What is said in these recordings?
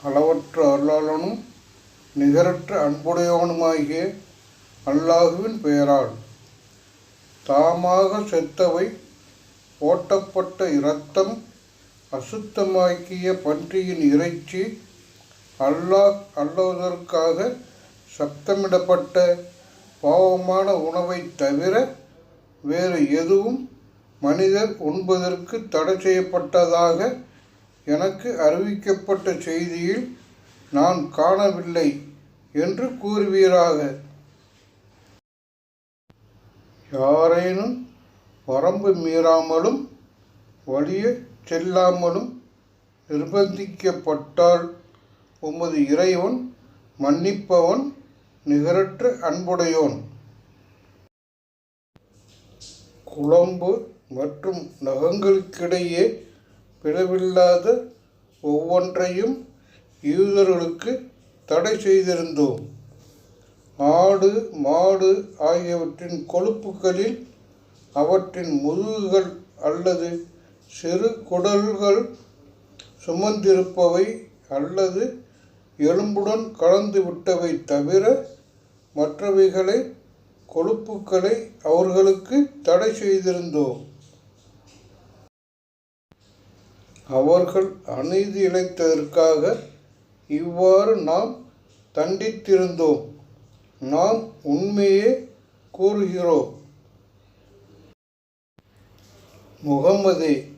அளவற்ற அருளாளனும் நிகரற்ற அன்புடையவனுமாகிய அல்லாஹுவின் பெயரால். தாமாக செத்தவை, ஓட்டப்பட்ட இரத்தம், அசுத்தமாக்கிய பன்றியின் இறைச்சி, அல்லாஹ் அல்லாததற்காக சப்தமிடப்பட்ட பாவமான உணவைத் தவிர வேறு எதுவும் மனிதர் உண்பதற்கு தடை செய்யப்பட்டதாக எனக்கு அறிவிக்கப்பட்ட செய்தியில் நான் காணவில்லை என்று கூறுவீராக. யாரேனும் வரம்பு மீறாமலும் வலியச் செல்லாமலும் நிர்பந்திக்கப்பட்டால் உமது இறைவன் மன்னிப்பவன், நிகரற்ற அன்புடையோன். குளம்பு மற்றும் நகங்களுக்கிடையே பிளவில்லாத ஒவ்வொன்றையும் யூதர்களுக்கு தடை செய்திருந்தோம். ஆடு, மாடு ஆகியவற்றின் கொழுப்புகளில் அவற்றின் முதுகுகள் அல்லது சிறு குடல்கள் சுமந்திருப்பவை அல்லது எலும்புடன் கலந்து விட்டவை தவிர மற்றவைகளை கொழுப்புகளை அவர்களுக்கு தடை செய்திருந்தோம். அவர்கள் அநீதி இழைத்ததற்காக இவ்வாறு நாம் தண்டித்திருந்தோம். நாம் உண்மையே கூறுகிறோம். முகம்மதே,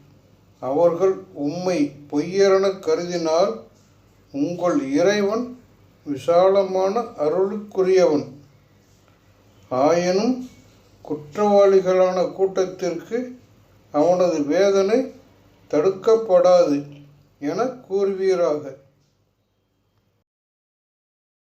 அவர்கள் உம்மை பொய்யரெனக் கருதினால் உங்கள் இறைவன் விசாலமான அருளுக்குரியவன். ஆயினும் குற்றவாளிகளான கூட்டத்திற்கு அவனது வேதனை தடுக்கப்படாது என கூறுவீராக.